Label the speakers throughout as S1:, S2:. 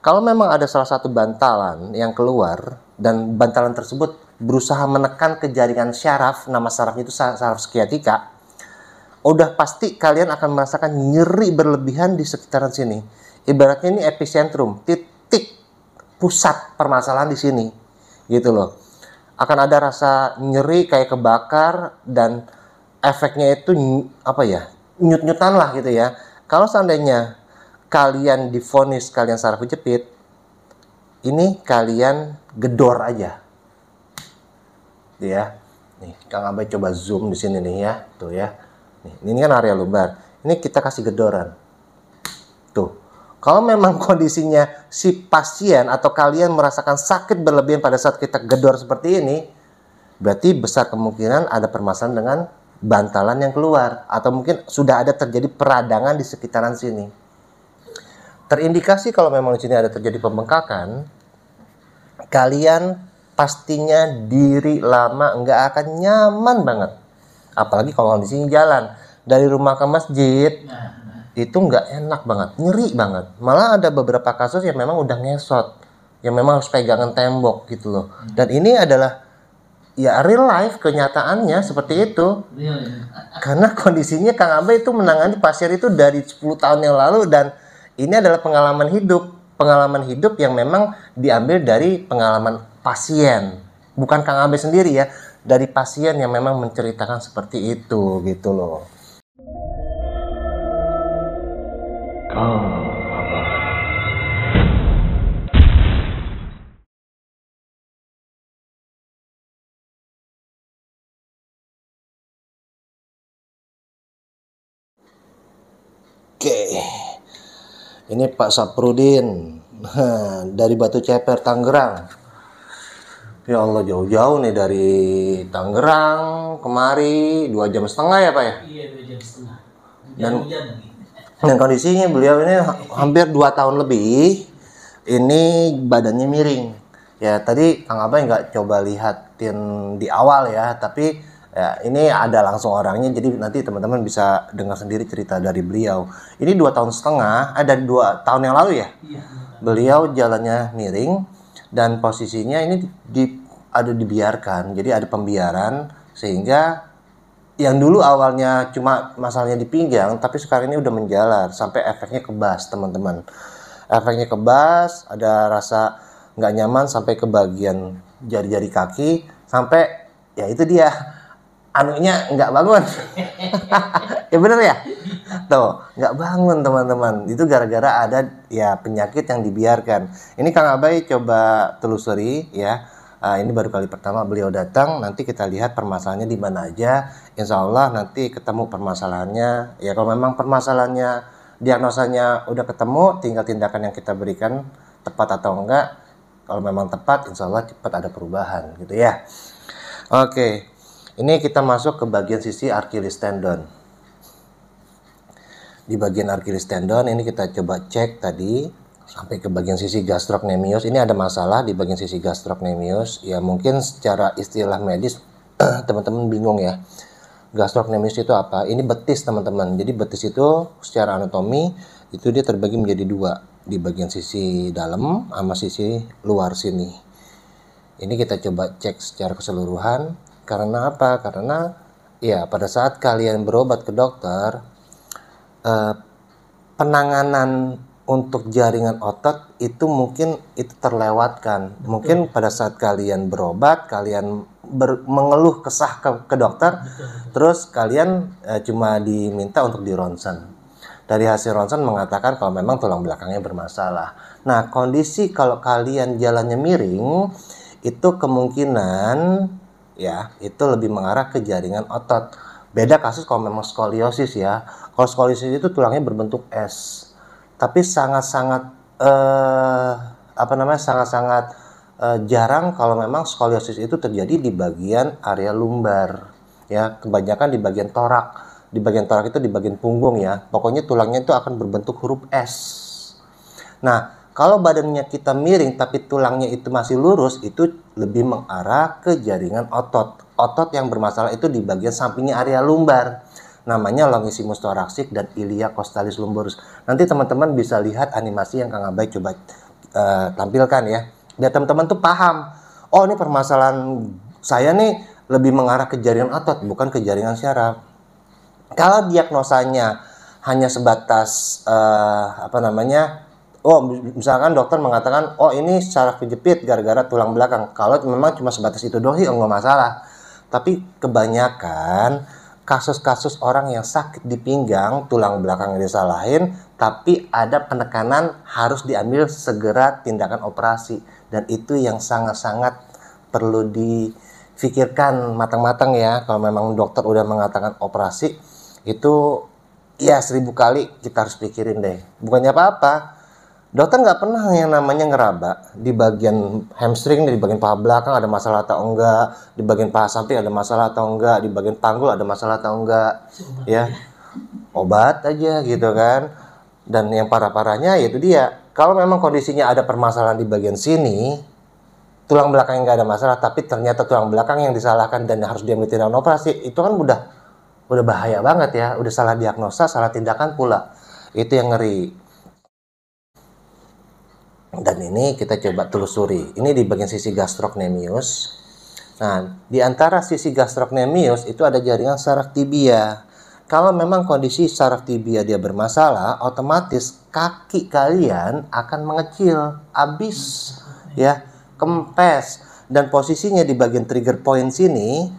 S1: Kalau memang ada salah satu bantalan yang keluar dan bantalan tersebut berusaha menekan ke jaringan syaraf, nama syarafnya itu syaraf skiatika, udah pasti kalian akan merasakan nyeri berlebihan di sekitaran sini. Ibaratnya ini epicentrum, titik pusat permasalahan di sini, gitu loh. Akan ada rasa nyeri kayak kebakar dan efeknya itu apa ya, nyut-nyutan lah gitu ya. Kalau seandainya kalian divonis kalian saraf kejepit, ini kalian gedor aja, ya. Nih, Kang Abai coba zoom di sini nih ya, tuh ya. Nih, ini kan area lumbar. Ini kita kasih gedoran. Tuh. Kalau memang kondisinya si pasien atau kalian merasakan sakit berlebihan pada saat kita gedor seperti ini, berarti besar kemungkinan ada permasalahan dengan bantalan yang keluar atau mungkin sudah ada terjadi peradangan di sekitaran sini. Terindikasi kalau memang di sini ada terjadi pembengkakan, kalian pastinya diri lama nggak akan nyaman banget. Apalagi kalau kondisinya jalan dari rumah ke masjid, itu nggak enak banget, nyeri banget. Malah ada beberapa kasus yang memang udah ngesot, yang memang harus pegangan tembok gitu loh. Dan ini adalah ya real life, kenyataannya seperti itu. Karena kondisinya Kang Abai itu menangani pasien itu dari 10 tahun yang lalu, dan ini adalah pengalaman hidup yang memang diambil dari pengalaman pasien, bukan Kang Abai sendiri ya, dari pasien yang memang menceritakan seperti itu gitu loh. Oke, ini Pak Saprudin dari Batu Ceper, Tangerang. Ya Allah, jauh-jauh nih dari Tangerang kemari 2,5 jam ya Pak ya?
S2: Iya, 2,5
S1: Dan
S2: jam.
S1: kondisinya beliau ini hampir 2 tahun lebih, ini badannya miring. Ya tadi Kang Abai nggak coba lihatin di awal ya, tapi ya, ini ada langsung orangnya, jadi nanti teman-teman bisa dengar sendiri cerita dari beliau. Ini 2,5 tahun, ada 2 tahun yang lalu ya?
S2: Iya.
S1: Beliau jalannya miring dan posisinya ini ada dibiarkan, jadi ada pembiaran, sehingga yang dulu awalnya cuma masalahnya di pinggang, tapi sekarang ini udah menjalar sampai efeknya kebas teman-teman. Efeknya kebas, ada rasa nggak nyaman sampai ke bagian jari-jari kaki, sampai ya itu dia, anunya nggak bangun. Ya bener ya? Tuh, nggak bangun teman-teman. Itu gara-gara ada ya penyakit yang dibiarkan. Ini Kang Abai coba telusuri ya. Ini baru kali pertama beliau datang. Nanti kita lihat permasalahannya di mana aja. Insya Allah nanti ketemu permasalahannya. Ya kalau memang permasalahannya, diagnosanya udah ketemu, tinggal tindakan yang kita berikan tepat atau enggak. Kalau memang tepat, insya Allah cepat ada perubahan gitu ya. Oke, ini kita masuk ke bagian sisi Achilles tendon. Di bagian Achilles tendon ini kita coba cek tadi sampai ke bagian sisi gastrocnemius. Ini ada masalah di bagian sisi gastrocnemius. Ya mungkin secara istilah medis teman-teman bingung ya. Gastrocnemius itu apa? Ini betis teman-teman. Jadi betis itu secara anatomi itu dia terbagi menjadi 2, di bagian sisi dalam sama sisi luar sini. Ini kita coba cek secara keseluruhan. Karena apa? Karena ya pada saat kalian berobat ke dokter, penanganan untuk jaringan otot itu mungkin itu terlewatkan. Betul. Mungkin pada saat kalian berobat, kalian mengeluh kesah ke dokter. Betul. Terus kalian cuma diminta untuk di ronsen. Dari hasil ronsen mengatakan kalau memang tulang belakangnya bermasalah. Nah, kondisi kalau kalian jalannya miring, itu kemungkinan ya itu lebih mengarah ke jaringan otot. Beda kasus kalau memang skoliosis ya. Kalau skoliosis itu tulangnya berbentuk S. Tapi sangat-sangat jarang kalau memang skoliosis itu terjadi di bagian area lumbar ya, kebanyakan di bagian torak. Di bagian torak itu di bagian punggung ya. Pokoknya tulangnya itu akan berbentuk huruf S. Nah, kalau badannya kita miring tapi tulangnya itu masih lurus, itu lebih mengarah ke jaringan otot. Otot yang bermasalah itu di bagian sampingnya area lumbar. Namanya longissimus thoracic dan ilia costalis lumboris. Nanti teman-teman bisa lihat animasi yang Kang Abai coba tampilkan ya. Biar teman-teman tuh paham. Oh, ini permasalahan saya nih lebih mengarah ke jaringan otot, bukan ke jaringan syaraf. Kalau diagnosanya hanya sebatas oh misalkan dokter mengatakan oh ini syaraf kejepit gara-gara tulang belakang. Kalau memang cuma sebatas itu doang sih enggak masalah. Tapi kebanyakan kasus-kasus orang yang sakit di pinggang, tulang belakang disalahin, tapi ada penekanan harus diambil segera tindakan operasi, dan itu yang sangat-sangat perlu difikirkan matang-matang ya. Kalau memang dokter udah mengatakan operasi, itu ya 1000 kali kita harus pikirin deh. Bukannya apa-apa, dokter nggak pernah yang namanya ngeraba di bagian hamstring, di bagian paha belakang ada masalah atau enggak, di bagian paha samping ada masalah atau enggak, di bagian panggul ada masalah atau enggak, ya obat aja gitu kan. Dan yang parah-parahnya yaitu dia, kalau memang kondisinya ada permasalahan di bagian sini, tulang belakang nggak ada masalah, tapi ternyata tulang belakang yang disalahkan dan harus diambil tindakan operasi, itu kan udah bahaya banget ya, udah salah diagnosa, salah tindakan pula, itu yang ngeri. Dan ini kita coba telusuri. Ini di bagian sisi gastrocnemius. Nah, di antara sisi gastrocnemius itu ada jaringan saraf tibia. Kalau memang kondisi saraf tibia dia bermasalah, otomatis kaki kalian akan mengecil, abis, ya, kempes. Dan posisinya di bagian trigger point sini,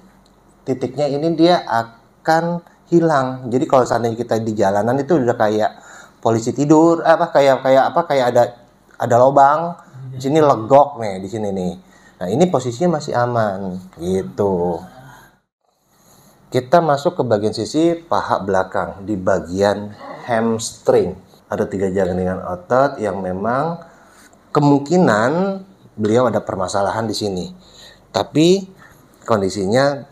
S1: titiknya ini dia akan hilang. Jadi kalau seandainya kita di jalanan itu udah kayak polisi tidur, kayak ada lubang di sini, legok nih di sini nih. Nah, ini posisinya masih aman gitu. Kita masuk ke bagian sisi paha belakang di bagian hamstring. Ada 3 jaringan otot yang memang kemungkinan beliau ada permasalahan di sini. Tapi kondisinya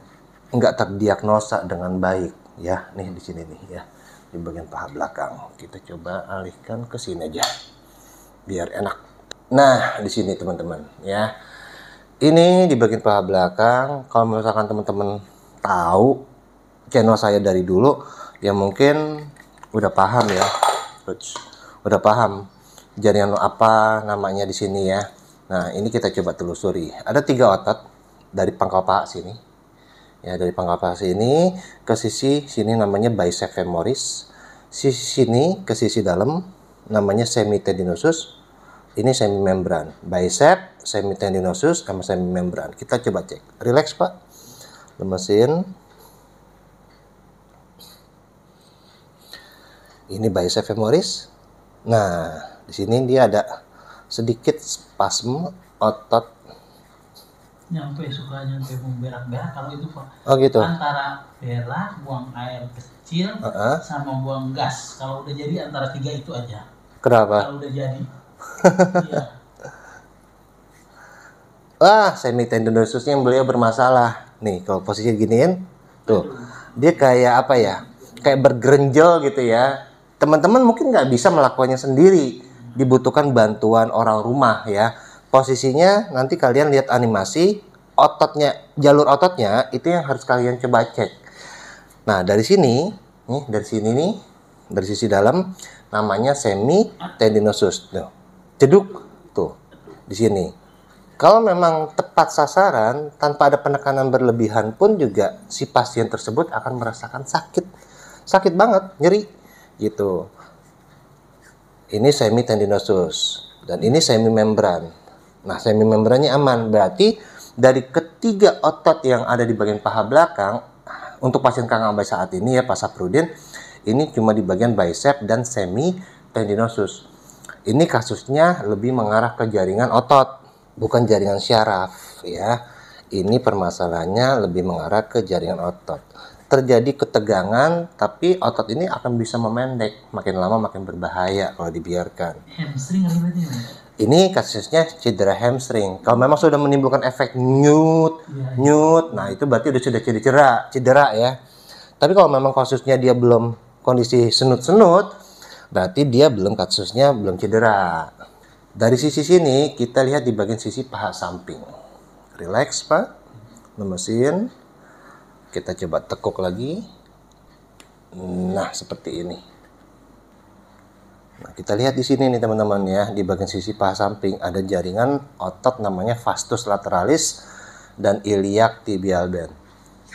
S1: nggak terdiagnosa dengan baik ya. Nih di sini nih ya, di bagian paha belakang. Kita coba alihkan ke sini aja biar enak. Nah, di sini teman-teman ya. Ini di bagian paha belakang. Kalau misalkan teman-teman tahu channel saya dari dulu, ya mungkin udah paham ya. Udah paham jaringan apa namanya di sini ya. Nah, ini kita coba telusuri. Ada 3 otot dari pangkal paha sini. Ya, dari pangkal paha sini ke sisi sini namanya bicep femoris. Sisi sini ke sisi dalam namanya semitendinosus. Ini semimembran. Bicep, semitendinosus, sama semimembran. Kita coba cek. Relax, Pak. Lemesin. Ini bicep femoris. Nah, di sini dia ada sedikit spasme otot.
S2: Suka nyampe berak-berak kalau itu, Pak.
S1: Oh gitu.
S2: Antara berak, buang air kecil, sama buang gas. Kalau udah jadi antara 3 itu aja.
S1: Kenapa?
S2: Kalau udah jadi. Iya.
S1: Wah, semitendinosusnya yang beliau bermasalah. Nih, kalau posisi giniin, tuh. Dia kayak apa ya? Kayak bergerenjel gitu ya. Teman-teman mungkin nggak bisa melakukannya sendiri. Dibutuhkan bantuan orang rumah ya. Posisinya nanti kalian lihat animasi, ototnya, jalur ototnya itu yang harus kalian coba cek. Nah, dari sini, nih, dari sini nih, dari sisi dalam namanya semitendinosus. Tuh. Ceduk tuh di sini. Kalau memang tepat sasaran tanpa ada penekanan berlebihan pun juga si pasien tersebut akan merasakan sakit banget, nyeri gitu. Ini semitendinosus dan ini semimembran. Nah, semimembrannya aman, berarti dari ketiga otot yang ada di bagian paha belakang untuk pasien Kang Abai saat ini ya Pak Saprudin, ini cuma di bagian bicep dan semitendinosus. Ini kasusnya lebih mengarah ke jaringan otot, bukan jaringan syaraf ya. Ini permasalahannya lebih mengarah ke jaringan otot. Terjadi ketegangan, tapi otot ini akan bisa memendek, makin lama makin berbahaya kalau dibiarkan.
S2: Hamstring ribetnya.
S1: Ini kasusnya cedera hamstring. Kalau memang sudah menimbulkan efek nyut, nah itu berarti sudah cedera ya. Tapi kalau memang kasusnya dia belum kondisi senut-senut, berarti dia kasusnya belum cedera. Dari sisi sini kita lihat di bagian sisi paha samping. Relax, Pak. Lemesin. Kita coba tekuk lagi. Nah, seperti ini. Nah, kita lihat di sini nih teman-teman ya, di bagian sisi paha samping ada jaringan otot namanya vastus lateralis dan iliac tibial band.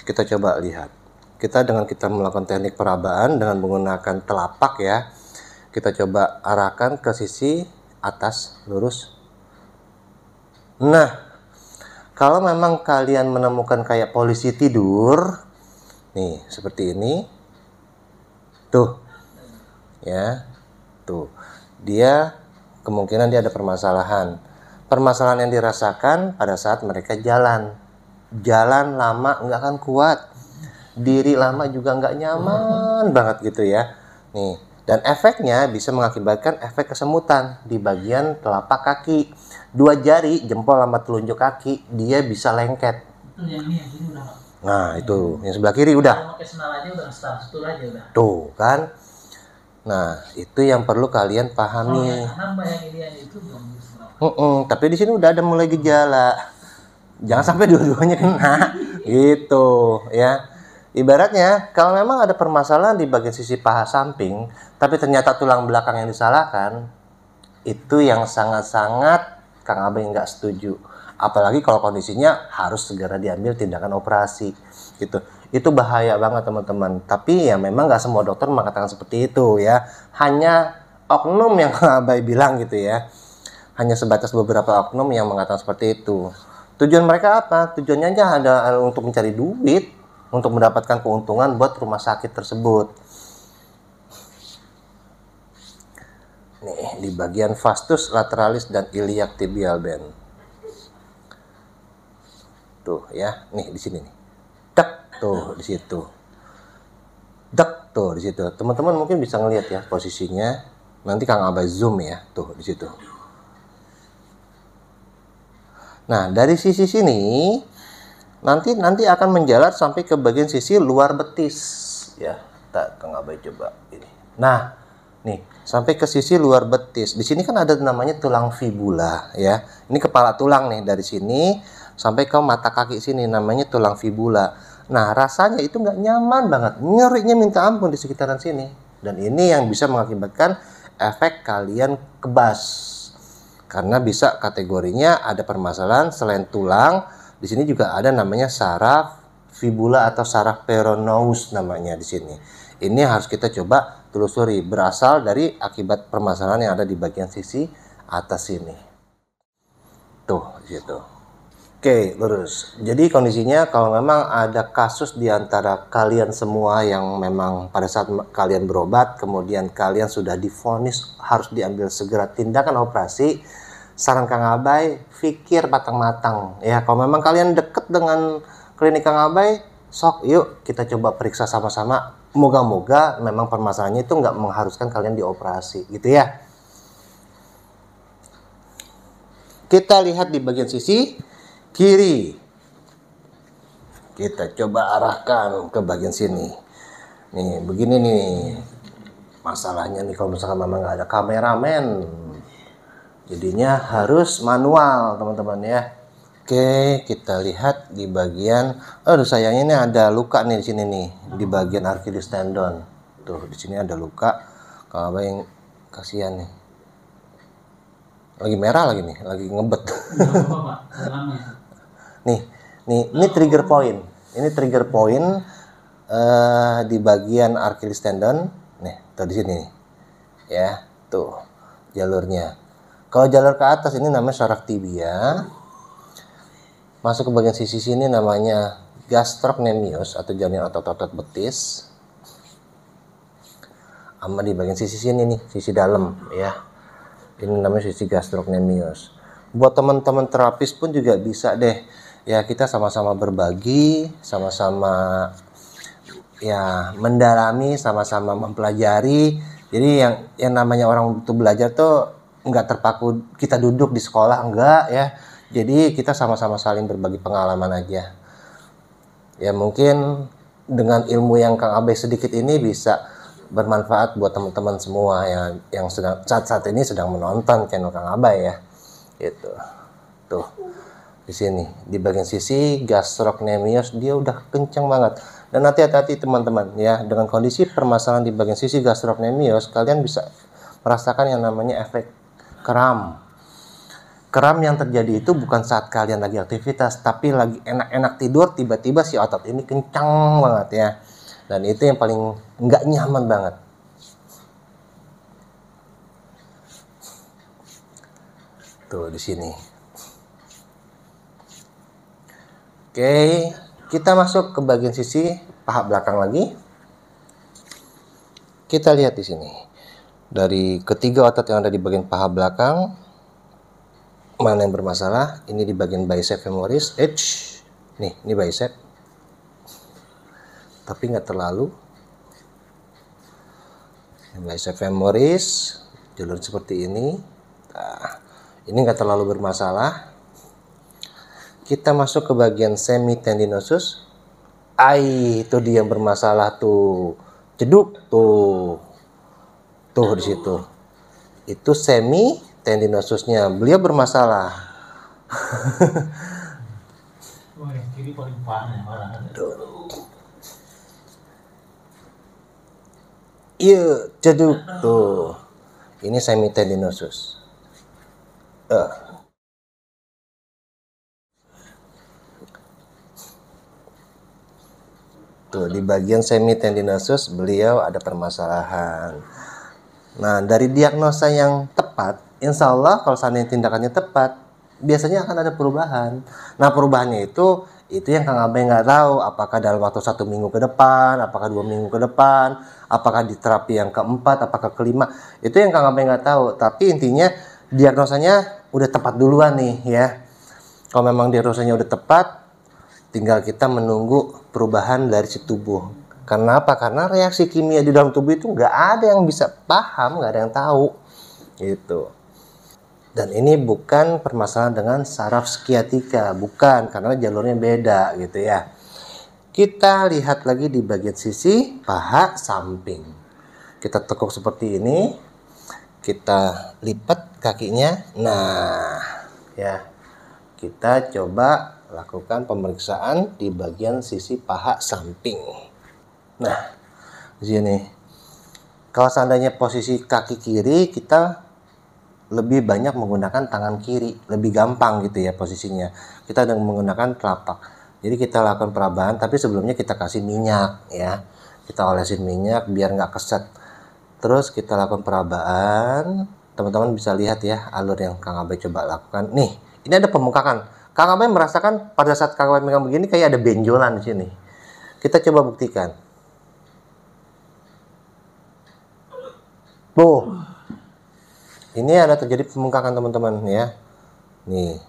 S1: Kita coba lihat. Kita melakukan teknik perabaan dengan menggunakan telapak ya. Kita coba arahkan ke sisi atas lurus. Nah, kalau memang kalian menemukan kayak polisi tidur, nih seperti ini, tuh, ya, tuh, dia kemungkinan dia ada permasalahan. Permasalahan yang dirasakan pada saat mereka jalan lama nggak akan kuat, diri lama juga nggak nyaman banget gitu ya. Nih, dan efeknya bisa mengakibatkan efek kesemutan di bagian telapak kaki. 2 jari, jempol sama telunjuk kaki, dia bisa lengket.
S2: Itu yang ini udah.
S1: Nah, itu yang sebelah kiri udah.
S2: Kalau pakai sendal aja udah setul aja udah.
S1: Tuh kan. Nah, itu yang perlu kalian pahami.
S2: Kalau yang kanan bayangin dia itu belum seberapa.
S1: Tapi di sini udah ada mulai gejala. Jangan sampai dua-duanya kena. Gitu ya. Ibaratnya kalau memang ada permasalahan di bagian sisi paha samping, tapi ternyata tulang belakang yang disalahkan, itu yang sangat-sangat Kang Abay nggak setuju. Apalagi kalau kondisinya harus segera diambil tindakan operasi gitu. Itu bahaya banget teman-teman. Tapi ya memang nggak semua dokter mengatakan seperti itu ya. Hanya oknum yang Kang Abay bilang gitu ya. Hanya sebatas beberapa oknum yang mengatakan seperti itu. Tujuan mereka apa? Tujuannya aja ada untuk mencari duit, untuk mendapatkan keuntungan buat rumah sakit tersebut. Nih, di bagian vastus lateralis dan iliac tibial band. Tuh ya, nih di sini nih. Dak, tuh di situ. Dak, tuh di situ. Teman-teman mungkin bisa ngelihat ya posisinya. Nanti Kang Abay zoom ya, tuh di situ. Nah, dari sisi sini nanti akan menjalar sampai ke bagian sisi luar betis ya. Kang Abay coba ini. Nah, nih sampai ke sisi luar betis. Di sini kan ada namanya tulang fibula ya. Ini kepala tulang nih, dari sini sampai ke mata kaki sini namanya tulang fibula. Nah, rasanya itu nggak nyaman banget, nyerinya minta ampun di sekitaran sini. Dan ini yang bisa mengakibatkan efek kalian kebas. Karena bisa kategorinya ada permasalahan selain tulang. Di sini juga ada namanya saraf fibula atau saraf peroneus namanya di sini. Ini harus kita coba telusuri, berasal dari akibat permasalahan yang ada di bagian sisi atas sini. Tuh, gitu. Oke, lurus. Jadi kondisinya kalau memang ada kasus di antara kalian semua yang memang pada saat kalian berobat, kemudian kalian sudah divonis harus diambil segera tindakan operasi, saran Kang Abay, pikir matang-matang. Ya, kalau memang kalian deket dengan klinik Kang Abay, sok yuk kita coba periksa sama-sama. Moga-moga memang permasalahannya itu nggak mengharuskan kalian dioperasi, gitu ya. Kita lihat di bagian sisi kiri. Kita coba arahkan ke bagian sini. Nih, begini nih. Masalahnya nih kalau misalkan memang nggak ada kameramen, jadinya harus manual, teman-teman ya. Oke, kita lihat di bagian, aduh sayangnya ini ada luka nih di sini nih, di bagian Achilles tendon. Tuh, di sini ada luka. Kalau Abang yang kasihan nih. Lagi merah lagi nih, lagi ngebet. Nih, ini trigger point. Ini trigger point di bagian Achilles tendon. Nih, tuh di sini nih. Ya, tuh jalurnya. Kalau jalur ke atas ini namanya saraf tibia. Masuk ke bagian sisi sini namanya gastrocnemius atau jaringan otot-otot betis. Sama di bagian sisi sini nih, sisi dalam ya. Ini namanya sisi gastrocnemius. Buat teman-teman terapis pun juga bisa deh. Ya, kita sama-sama berbagi, sama-sama ya mendalami, sama-sama mempelajari. Jadi yang namanya orang itu belajar tuh nggak terpaku kita duduk di sekolah, enggak ya. Jadi kita sama-sama saling berbagi pengalaman aja. Ya mungkin dengan ilmu yang Kang Abay sedikit ini bisa bermanfaat buat teman-teman semua yang sedang saat ini sedang menonton channel Kang Abay ya. Gitu. Tuh. Di sini di bagian sisi gastrocnemius dia udah kenceng banget. Dan hati-hati teman-teman ya, dengan kondisi permasalahan di bagian sisi gastrocnemius kalian bisa merasakan yang namanya efek kram. Kram yang terjadi itu bukan saat kalian lagi aktivitas, tapi lagi enak-enak tidur, tiba-tiba si otot ini kencang banget ya. Dan itu yang paling nggak nyaman banget. Tuh di sini. Oke, kita masuk ke bagian sisi paha belakang lagi. Kita lihat di sini. Dari ketiga otot yang ada di bagian paha belakang, mana yang bermasalah? Ini di bagian bicep femoris, nih, ini bicep. Tapi nggak terlalu. Bicep femoris, jalur seperti ini. Nah, ini nggak terlalu bermasalah. Kita masuk ke bagian semitendinosus. Itu dia yang bermasalah tuh. Jeduk tuh. Tuh di situ. Itu semitendinosusnya. Beliau bermasalah.
S2: Wah, yang kiri paling parah.
S1: Iya, jeduk tuh. Ini semitendinosus. Tuh di bagian semitendinosus beliau ada permasalahan. Nah, dari diagnosa yang tepat, insya Allah kalau seandainya tindakannya tepat, biasanya akan ada perubahan. Nah, perubahannya itu yang Kang Abai nggak tahu, apakah dalam waktu 1 minggu ke depan, apakah 2 minggu ke depan, apakah di terapi yang keempat, apakah kelima, itu yang Kang Abai nggak tahu. Tapi intinya diagnosanya udah tepat duluan nih ya. Kalau memang diagnosanya udah tepat, tinggal kita menunggu perubahan dari si tubuh. Karena apa? Karena reaksi kimia di dalam tubuh itu nggak ada yang bisa paham, nggak ada yang tahu gitu. Dan ini bukan permasalahan dengan saraf skiatika, bukan, karena jalurnya beda gitu ya. Kita lihat lagi di bagian sisi paha samping. Kita tekuk seperti ini, kita lipat kakinya. Nah, ya, kita coba lakukan pemeriksaan di bagian sisi paha samping. Nah, di sini. Kalau seandainya posisi kaki kiri, kita lebih banyak menggunakan tangan kiri, lebih gampang gitu ya posisinya. Kita dengan menggunakan telapak. Jadi kita lakukan perabahan, tapi sebelumnya kita kasih minyak ya. Kita olesin minyak biar nggak keset. Terus kita lakukan perabahan. Teman-teman bisa lihat ya alur yang Kang Abai coba lakukan. Nih, ini ada pembengkakan. Kang Abai merasakan pada saat Kang Abai megang begini kayak ada benjolan di sini. Kita coba buktikan. Tuh. Ini ada terjadi pembengkakan teman-teman ya. Nih.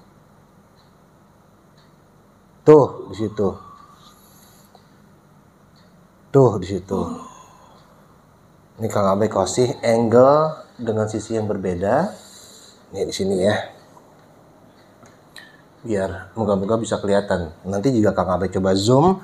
S1: Tuh di situ. Tuh di situ. Ini Kang Abai kasih angle dengan sisi yang berbeda. Nih di sini ya. Biar moga-moga bisa kelihatan. Nanti juga Kang Abai coba zoom,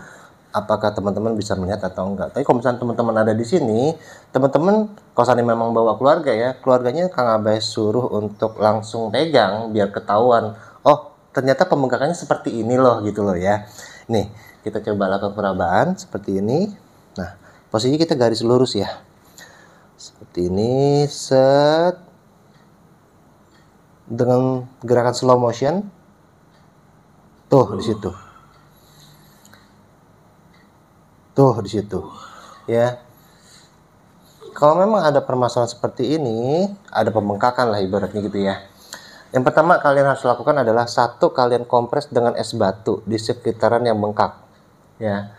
S1: apakah teman-teman bisa melihat atau enggak. Tapi kalau misalnya teman-teman ada di sini, teman-teman kalau seandainya memang bawa keluarga ya, keluarganya Kang Abai suruh untuk langsung pegang biar ketahuan. Oh, ternyata pembengkakannya seperti ini loh gitu loh ya. Nih, kita coba lakukan perabaan seperti ini. Nah, posisi kita garis lurus ya. Seperti ini, set. Dengan gerakan slow motion. Tuh di situ. Tuh di situ. Ya. Kalau memang ada permasalahan seperti ini, ada pembengkakan lah ibaratnya gitu ya. Yang pertama kalian harus lakukan adalah kalian kompres dengan es batu di sekitaran yang bengkak. Ya.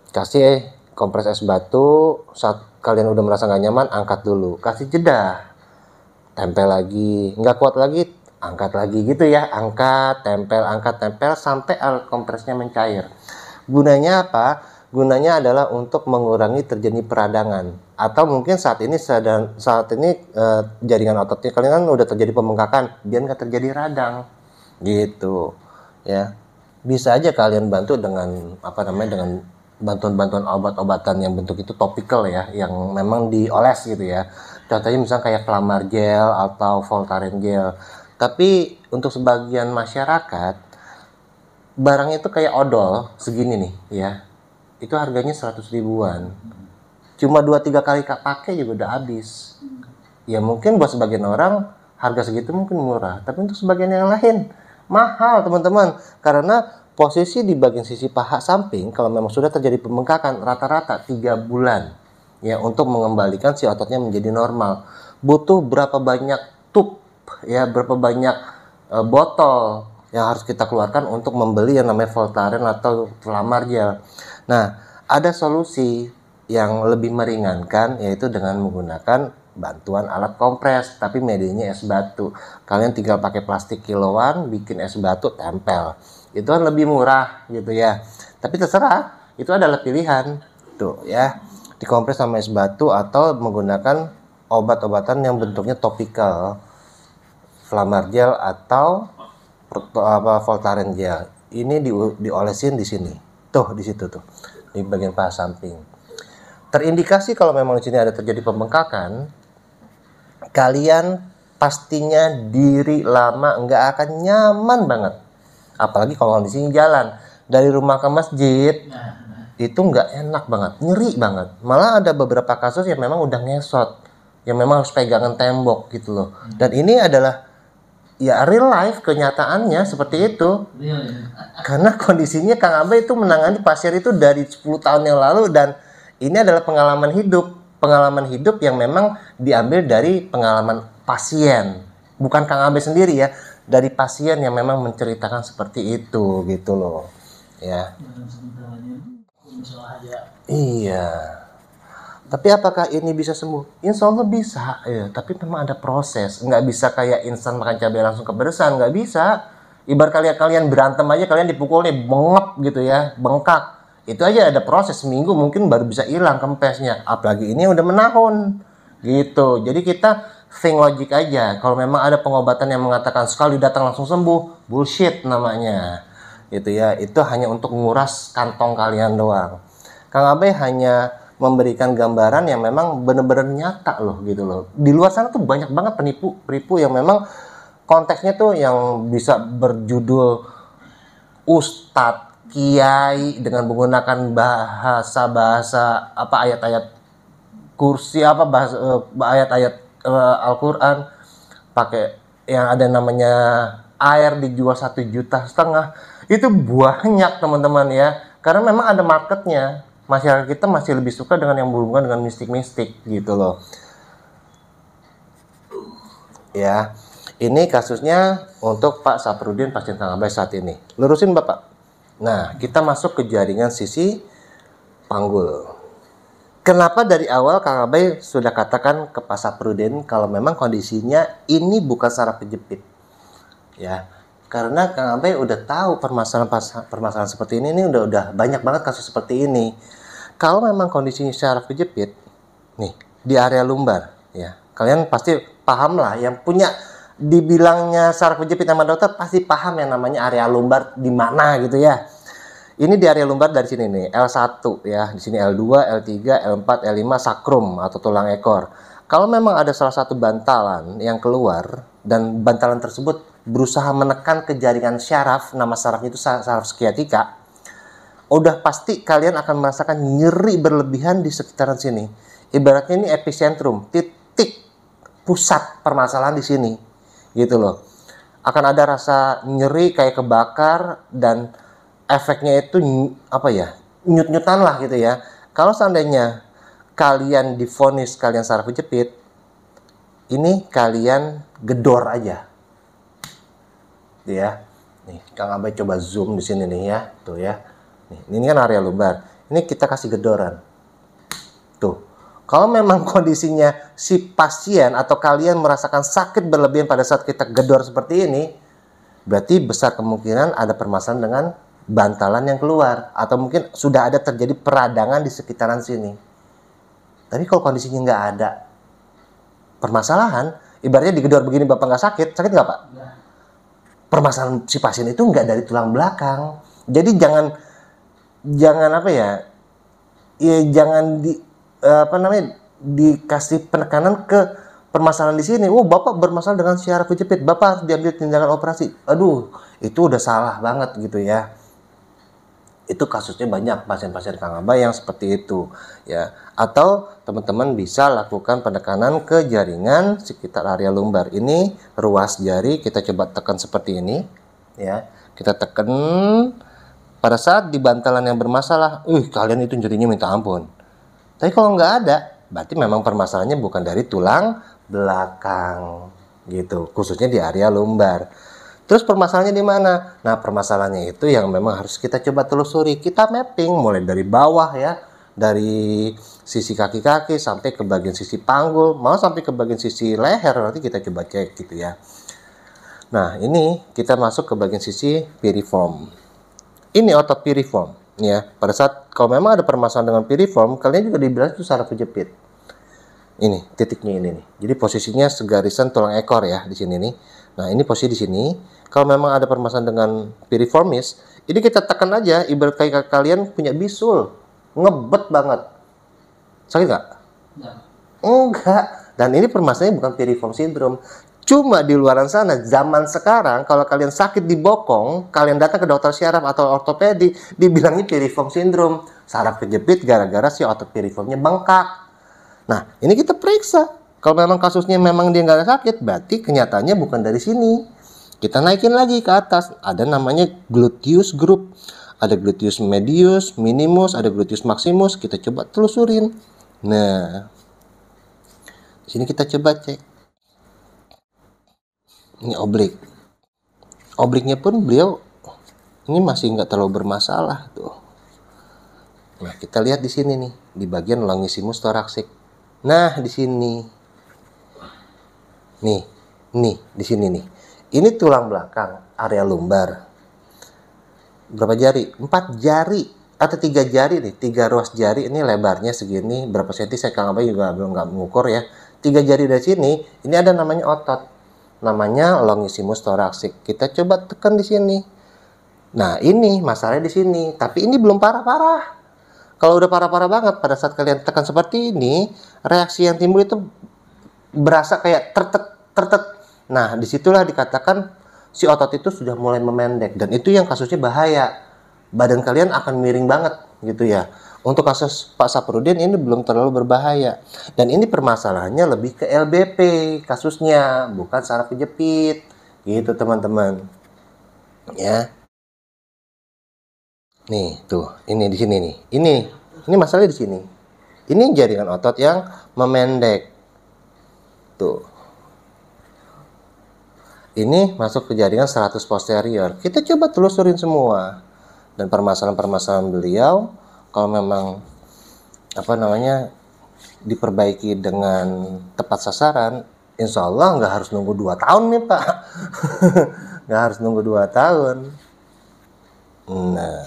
S1: Kasih kompres es batu, saat kalian udah merasa nggak nyaman, angkat dulu. Kasih jeda. Tempel lagi, nggak kuat lagi, angkat lagi gitu ya, angkat, tempel sampai alat kompresnya mencair. Gunanya apa? Gunanya adalah untuk mengurangi terjadi peradangan, atau mungkin saat ini jaringan ototnya kalian kan udah terjadi pembengkakan, biar nggak terjadi radang, gitu ya. Bisa aja kalian bantu dengan dengan bantuan-bantuan obat-obatan yang bentuk itu topikal ya, yang memang dioles gitu ya. Contohnya misalnya kayak Flamar gel atau Voltaren gel. Tapi untuk sebagian masyarakat, barang itu kayak odol segini nih ya. Itu harganya 100 ribuan. Cuma 2-3 kali pakai juga udah habis. Ya mungkin buat sebagian orang harga segitu mungkin murah, tapi untuk sebagian yang lain mahal teman-teman. Karena posisi di bagian sisi paha samping kalau memang sudah terjadi pembengkakan rata-rata 3 bulan ya untuk mengembalikan si ototnya menjadi normal. Butuh berapa banyak tube ya, berapa banyak botol yang harus kita keluarkan untuk membeli yang namanya Voltaren atau Flamar Gel. Nah, ada solusi yang lebih meringankan yaitu dengan menggunakan bantuan alat kompres, tapi medianya es batu. Kalian tinggal pakai plastik kiloan, bikin es batu, tempel. Itu kan lebih murah gitu ya. Tapi terserah, itu adalah pilihan. Tuh ya, dikompres sama es batu atau menggunakan obat-obatan yang bentuknya topikal, Flamar Gel atau Voltaren Gel. Ini diolesin di sini. Tuh di situ tuh, di bagian paha samping. Terindikasi kalau memang di sini ada terjadi pembengkakan, kalian pastinya diri lama nggak akan nyaman banget. Apalagi kalau kondisinya jalan dari rumah ke masjid, itu nggak enak banget, nyeri banget. Malah ada beberapa kasus yang memang udah ngesot, yang memang harus pegangan tembok gitu loh. Dan ini adalah ya real life, kenyataannya seperti itu. Karena kondisinya Kang Abe itu menangani pasien itu dari 10 tahun yang lalu, dan ini adalah pengalaman hidup yang memang diambil dari pengalaman pasien, bukan Kang Abe sendiri ya, dari pasien yang memang menceritakan seperti itu gitu loh ya. Iya, tapi apakah ini bisa sembuh? Insya Allah bisa ya, tapi memang ada proses, nggak bisa kayak instan makan cabai langsung kepedesan, nggak bisa. Ibarat kalian berantem aja, kalian dipukul nih bengep gitu ya, bengkak, itu aja ada proses, seminggu mungkin baru bisa hilang kempesnya, apalagi ini udah menahun gitu. Jadi kita think logic aja. Kalau memang ada pengobatan yang mengatakan sekali datang langsung sembuh, bullshit namanya gitu ya. Itu hanya untuk nguras kantong kalian doang. Kang Abe hanya memberikan gambaran yang memang benar-benar nyata loh gitu loh. Di luar sana tuh banyak banget penipu yang memang konteksnya tuh yang bisa berjudul ustadz, kiai dengan menggunakan bahasa apa ayat-ayat kursi, apa bahasa ayat-ayat Al-Qur'an, pakai yang ada namanya air dijual 1,5 juta. Itu banyak teman-teman ya, karena memang ada marketnya. Masyarakat kita masih lebih suka dengan yang berhubungan dengan mistik-mistik gitu loh ya. Ini kasusnya untuk Pak Saprudin, pasien Kang Abe saat ini. Lurusin Bapak. Nah, kita masuk ke jaringan sisi panggul. Kenapa dari awal Kang Abe sudah katakan ke Pak Saprudin kalau memang kondisinya ini bukan saraf kejepit? Ya, karena Kang Abe udah tahu permasalahan seperti ini udah banyak banget kasus seperti ini. Kalau memang kondisinya saraf kejepit, nih di area lumbar, ya kalian pasti paham lah, yang punya dibilangnya saraf kejepit sama dokter pasti paham yang namanya area lumbar di mana gitu ya. Ini di area lumbar dari sini nih, L1 ya, di sini L2, L3, L4, L5 sakrum atau tulang ekor. Kalau memang ada salah satu bantalan yang keluar dan bantalan tersebut berusaha menekan ke jaringan syaraf, nama sarafnya itu saraf skiatika, udah pasti kalian akan merasakan nyeri berlebihan di sekitaran sini. Ibaratnya ini epicentrum, titik pusat permasalahan di sini, gitu loh. Akan ada rasa nyeri kayak kebakar, dan efeknya itu apa ya, nyut-nyutan lah gitu ya. Kalau seandainya kalian divonis kalian saraf kejepit, ini kalian gedor aja, ya. Nih, Kang Abe coba zoom di sini nih ya, tuh ya. Ini kan area lumbar. Ini kita kasih gedoran. Tuh. Kalau memang kondisinya si pasien atau kalian merasakan sakit berlebihan pada saat kita gedor seperti ini, berarti besar kemungkinan ada permasalahan dengan bantalan yang keluar, atau mungkin sudah ada terjadi peradangan di sekitaran sini. Tapi kalau kondisinya nggak ada permasalahan, ibaratnya digedor begini Bapak nggak sakit nggak Pak? Permasalahan si pasien itu nggak dari tulang belakang. Jadi jangan apa ya, jangan dikasih penekanan ke permasalahan di sini. Oh, Bapak bermasalah dengan saraf kejepit, Bapak harus diambil tindakan operasi. Aduh, itu udah salah banget gitu ya. Itu kasusnya banyak pasien-pasien Kang Abah yang seperti itu ya. Atau teman-teman bisa lakukan penekanan ke jaringan sekitar area lumbar. Ini ruas jari, kita coba tekan seperti ini ya. Kita tekan pada saat di bantalan yang bermasalah. Kalian itu nyerinya minta ampun. Tapi kalau nggak ada, berarti memang permasalahannya bukan dari tulang belakang gitu, khususnya di area lumbar. Terus permasalahannya di mana? Nah, permasalahannya itu yang memang harus kita coba telusuri. Kita mapping mulai dari bawah ya, dari sisi kaki-kaki sampai ke bagian sisi panggul, mau sampai ke bagian sisi leher, nanti kita coba cek gitu ya. Nah, ini kita masuk ke bagian sisi piriform. Ini otot piriform ya. Pada saat kalau memang ada permasalahan dengan piriform, kalian juga dibilang itu saraf kejepit. Ini titiknya ini nih. Jadi posisinya segarisan tulang ekor ya di sini nih. Nah, ini posisi di sini. Kalau memang ada permasalahan dengan piriformis, ini kita tekan aja, ibarat kayak kalian punya bisul, ngebet banget. Sakit nggak? Enggak. Dan ini permasalahannya bukan piriform syndrome. Cuma di luaran sana, zaman sekarang, kalau kalian sakit di bokong, kalian datang ke dokter syaraf atau ortopedi, dibilangnya piriform syndrome. Saraf kejepit gara-gara si otot piriformnya bengkak. Nah, ini kita periksa. Kalau memang kasusnya memang dia nggak sakit, berarti kenyataannya bukan dari sini. Kita naikin lagi ke atas. Ada namanya gluteus group. Ada gluteus medius, minimus, ada gluteus maximus. Kita coba telusurin. Nah, di sini kita coba cek. Ini oblik. Obliknya pun beliau ini masih nggak terlalu bermasalah tuh. Nah, kita lihat di sini nih, di bagian longissimus thoracic. Nah, di sini. Nih, di sini nih. Ini tulang belakang, area lumbar. Berapa jari? 4 jari atau 3 jari nih, 3 ruas jari. Ini lebarnya segini, berapa senti saya Kang Abah juga belum nggak mengukur ya. 3 jari dari sini, ini ada namanya otot. Namanya longissimus thoracic. Kita coba tekan di sini. Nah, ini masalahnya di sini, tapi ini belum parah-parah. Kalau udah parah-parah banget, pada saat kalian tekan seperti ini, reaksi yang timbul itu berasa kayak tertet. Nah, disitulah dikatakan si otot itu sudah mulai memendek, dan itu yang kasusnya bahaya. Badan kalian akan miring banget gitu ya. Untuk kasus Pak Saprudin ini belum terlalu berbahaya, dan ini permasalahannya lebih ke LBP kasusnya, bukan saraf kejepit gitu teman-teman ya. Nih tuh, ini di sini nih, ini masalahnya di sini. Ini jaringan otot yang memendek tuh. Ini masuk ke jaringan 100 posterior. Kita coba telusurin semua. Dan permasalahan-permasalahan beliau, kalau memang diperbaiki dengan tepat sasaran, insya Allah nggak harus nunggu 2 tahun nih Pak. Nggak harus nunggu 2 tahun. Nah,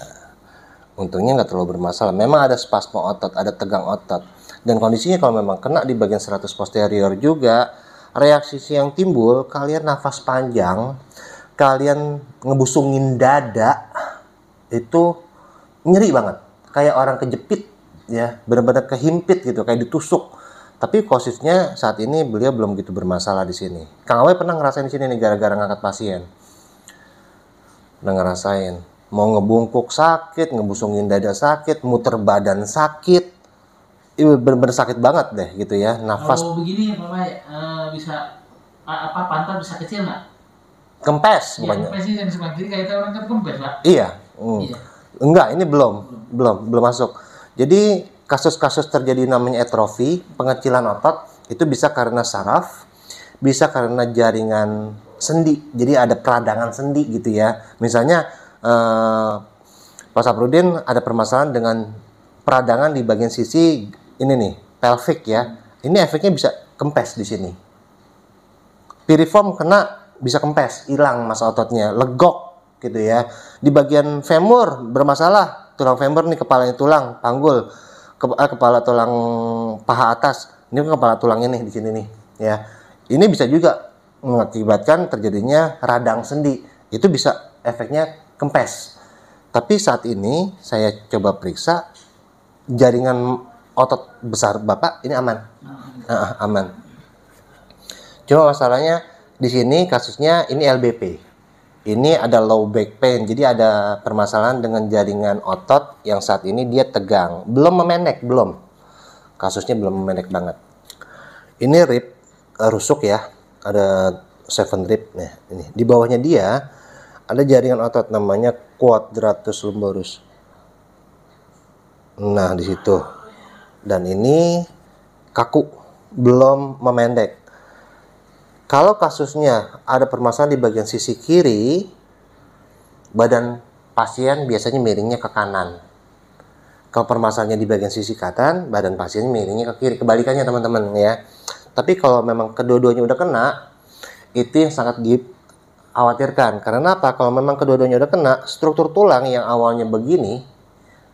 S1: untungnya nggak terlalu bermasalah. Memang ada spasmo otot, ada tegang otot. Dan kondisinya kalau memang kena di bagian 100 posterior juga, reaksi yang timbul, kalian nafas panjang, kalian ngebusungin dada, itu nyeri banget, kayak orang kejepit ya, benar-benar kehimpit gitu, kayak ditusuk. Tapi posisinya saat ini beliau belum gitu bermasalah di sini. Kang Awe pernah ngerasain di sini nih, gara-gara ngangkat pasien. Pernah ngerasain, mau ngebungkuk sakit, ngebusungin dada sakit, muter badan sakit. Itu benar-benar sakit banget deh gitu ya, nafas.
S2: Kalau begini Bapak bisa pantat bisa kecil nggak?
S1: Kempes
S2: Ya,
S1: bukannya?
S2: kempes ini yang sebelah kiri kayak orang kan kempes Pak.
S1: Iya.
S2: Iya.
S1: Enggak, ini belum masuk. Jadi kasus-kasus terjadi namanya atrofi, pengecilan otot, itu bisa karena saraf, bisa karena jaringan sendi. Jadi ada peradangan sendi gitu ya. Misalnya Pak Saprudin ada permasalahan dengan peradangan di bagian sisi ini nih, pelvic ya. Ini efeknya bisa kempes di sini. Piriform kena bisa kempes, hilang massa ototnya, legok gitu ya. Di bagian femur bermasalah, tulang femur nih, kepalanya tulang, panggul, kepala tulang paha atas. Ini kepala tulang ini di sini nih ya. Ini bisa juga mengakibatkan terjadinya radang sendi. Itu bisa efeknya kempes. Tapi saat ini saya coba periksa jaringan otot besar Bapak ini aman. Aman. Cuma masalahnya di sini kasusnya ini LBP. Ini ada low back pain, jadi ada permasalahan dengan jaringan otot yang saat ini dia tegang, belum memendek, belum. Kasusnya belum memendek banget. Ini rib rusuk ya, ada 7 rib. Nah, ini di bawahnya dia ada jaringan otot namanya quadratus lumboris. Nah, di situ. Dan ini kaku, belum memendek. Kalau kasusnya ada permasalahan di bagian sisi kiri, badan pasien biasanya miringnya ke kanan. Kalau permasalahannya di bagian sisi kanan, badan pasien miringnya ke kiri. Kebalikannya teman-teman ya. Tapi kalau memang kedua-duanya udah kena, itu yang sangat dikhawatirkan. Karena apa? Kalau memang kedua-duanya udah kena, struktur tulang yang awalnya begini,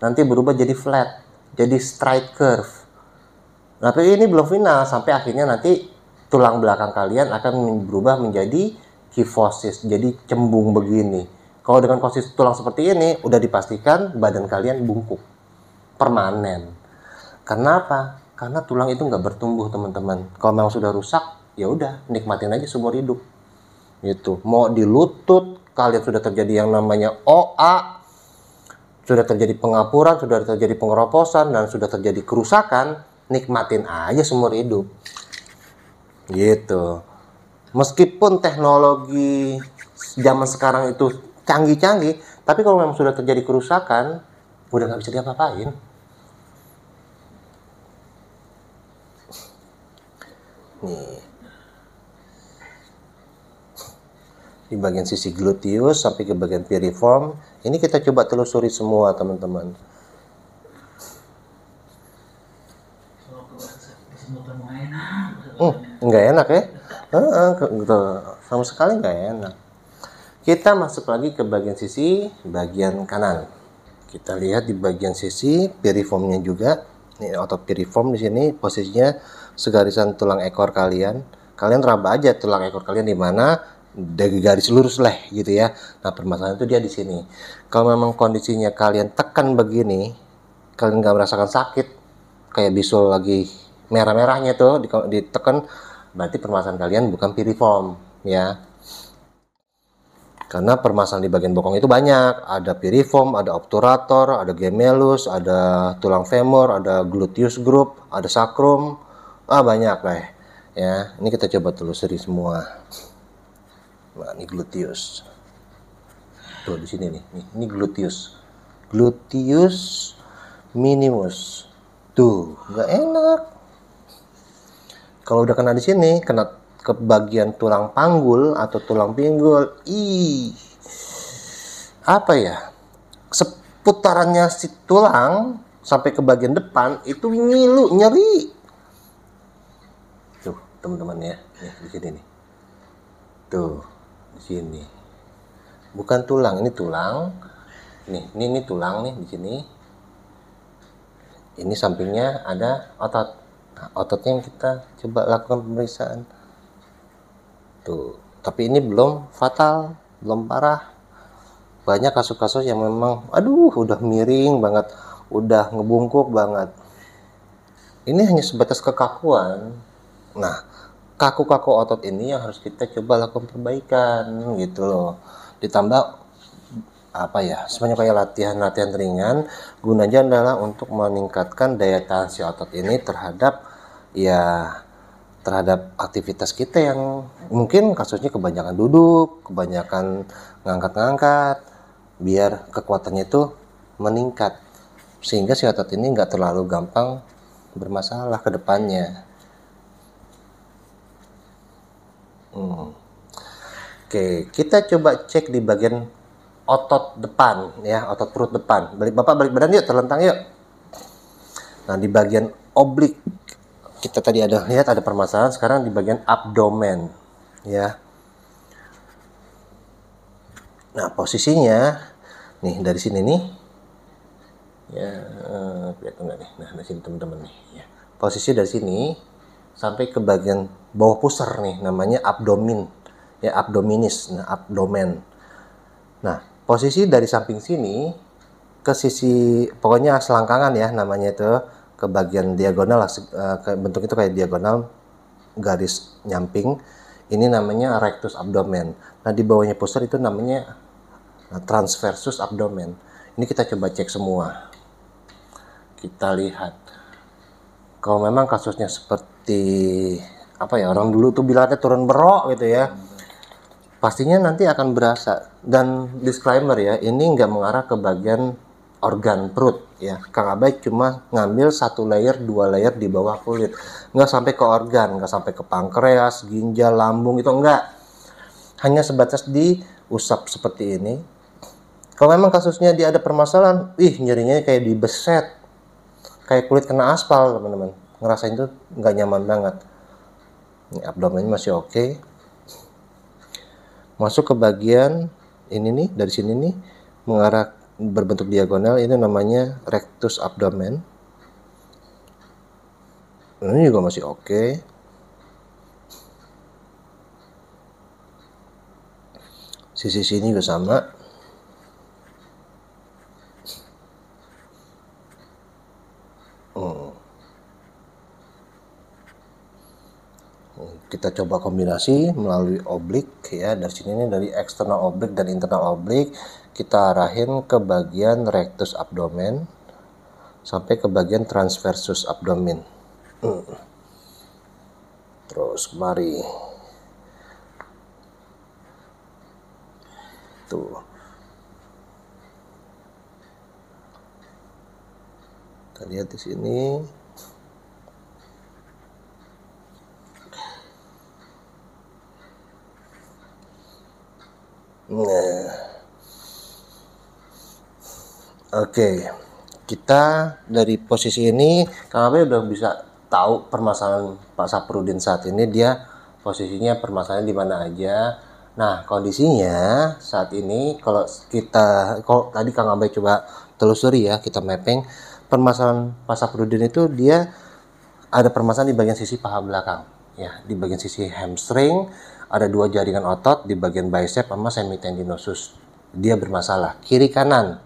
S1: nanti berubah jadi flat, jadi straight curve. Tapi ini belum final, sampai akhirnya nanti tulang belakang kalian akan berubah menjadi kifosis, jadi cembung begini. Kalau dengan posisi tulang seperti ini, udah dipastikan badan kalian bungkuk, permanen. Karena apa? Karena tulang itu nggak bertumbuh teman-teman. Kalau memang sudah rusak, ya udah nikmatin aja seumur hidup. Gitu. Mau di lutut, kalian sudah terjadi yang namanya OA, sudah terjadi pengapuran, sudah terjadi pengeroposan, dan sudah terjadi kerusakan, nikmatin aja seumur hidup. Gitu. Meskipun teknologi zaman sekarang itu canggih-canggih, tapi kalau memang sudah terjadi kerusakan, udah nggak bisa diapa-apain. Nih, di bagian sisi gluteus sampai ke bagian piriform, ini kita coba telusuri semua teman-teman. Nggak enak ya, sama sekali nggak enak. Kita masuk lagi ke bagian sisi bagian kanan. Kita lihat di bagian sisi piriformnya juga. Ini otot piriform di sini posisinya segarisan tulang ekor kalian. Kalian raba aja tulang ekor kalian di mana, dari garis lurus lah gitu ya. Nah permasalahan itu dia di sini. Kalau memang kondisinya kalian tekan begini, kalian nggak merasakan sakit, kayak bisul lagi merah-merahnya tuh ditekan, berarti permasalahan kalian bukan piriform ya. Karena permasalahan di bagian bokong itu banyak, ada piriform, ada obturator, ada gemellus, ada tulang femur, ada gluteus group, ada sacrum, banyak lah ya. Ini kita coba telusuri semua. Nah, ini gluteus. Tuh di sini nih, ini gluteus. Gluteus minimus. Tuh, nggak enak. Kalau udah kena di sini, kena ke bagian tulang panggul atau tulang pinggul, apa ya? Seputarannya si tulang sampai ke bagian depan itu ngilu, nyeri. Tuh, teman-teman ya, nih di sini nih. Tuh, di sini. Bukan tulang, ini tulang. Ini tulang nih di sini. Ini sampingnya ada otot. Nah, ototnya yang kita coba lakukan pemeriksaan. Tuh, tapi ini belum fatal, belum parah. Banyak kasus-kasus yang memang, udah miring banget, udah ngebungkuk banget. Ini hanya sebatas kekakuan. Nah, kaku-kaku otot ini yang harus kita coba lakukan perbaikan, gitu loh. Ditambah semuanya kayak latihan-latihan ringan, gunanya adalah untuk meningkatkan daya tahan si otot ini terhadap aktivitas kita yang mungkin kasusnya kebanyakan duduk, kebanyakan ngangkat-ngangkat, biar kekuatannya itu meningkat sehingga si otot ini nggak terlalu gampang bermasalah ke depannya. Oke, kita coba cek di bagian otot depan ya, otot perut depan. Bapak balik badan yuk, terlentang yuk. Nah, di bagian oblik kita tadi ada lihat ada permasalahan, sekarang di bagian abdomen ya. Nah, posisinya nih dari sini nih ya, kelihatan nggak nih? Nah, dari sini teman-teman nih ya. Posisi dari sini sampai ke bagian bawah pusar nih, namanya abdomin ya, abdominis. Nah, abdomen. Nah, posisi dari samping sini ke sisi, pokoknya selangkangan ya namanya itu, ke bagian diagonal, bentuk itu kayak diagonal garis nyamping, ini namanya rectus abdomen. Nah, di bawahnya poster itu namanya transversus abdomen. Ini kita coba cek semua. Kita lihat. Kalau memang kasusnya seperti apa ya, orang dulu tuh bilangnya turun berok gitu ya, pastinya nanti akan berasa. Dan disclaimer ya, ini nggak mengarah ke bagian organ perut ya. Kang Abay cuma ngambil 1 layer 2 layer di bawah kulit, nggak sampai ke organ, nggak sampai ke pankreas, ginjal, lambung, itu enggak. Hanya sebatas diusap seperti ini. Kalau memang kasusnya dia ada permasalahan, nyerinya kayak dibeset, kayak kulit kena aspal, teman-teman. Ngerasain tuh nggak nyaman banget. Ini abdomen masih oke. Masuk ke bagian ini nih, dari sini nih mengarah berbentuk diagonal, ini namanya rectus abdomen. Ini juga masih oke. Sisi sini juga sama. Kita coba kombinasi melalui oblik ya, dari sini nih, dari eksternal oblik dan internal oblik kita arahin ke bagian rectus abdomen sampai ke bagian transversus abdomen. Terus mari tuh, kita lihat di sini. Nah, oke, kita dari posisi ini Kang Abay udah bisa tahu permasalahan Pak Saprudin saat ini, dia posisinya permasalahan di mana aja. Nah, kondisinya saat ini kalau tadi Kang Abay coba telusuri ya, kita mapping permasalahan Pak Saprudin itu, dia ada permasalahan di bagian sisi paha belakang ya, di bagian sisi hamstring ada 2 jaringan otot di bagian bicep sama semitendinosus, dia bermasalah kiri kanan.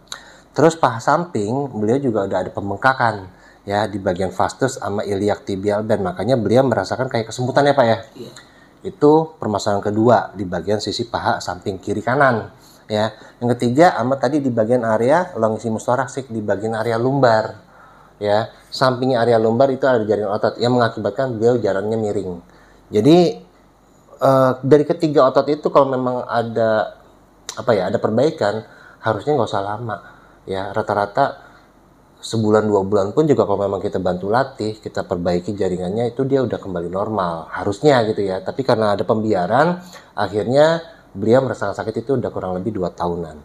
S1: Terus paha samping beliau juga udah ada pembengkakan ya di bagian vastus sama iliac tibial band, makanya beliau merasakan kayak kesemutan ya Pak ya. Iya. Itu permasalahan kedua di bagian sisi paha samping kiri kanan ya. Yang ketiga sama tadi di bagian area longissimus thoracic, di bagian area lumbar ya. Sampingnya area lumbar itu ada jaringan otot yang mengakibatkan beliau jalannya miring. Jadi dari ketiga otot itu kalau memang ada ada perbaikan, harusnya nggak usah lama ya, rata-rata sebulan 2 bulan pun juga kalau memang kita bantu latih, kita perbaiki jaringannya, itu dia udah kembali normal harusnya gitu ya. Tapi karena ada pembiaran, akhirnya beliau merasakan sakit itu udah kurang lebih 2 tahunan.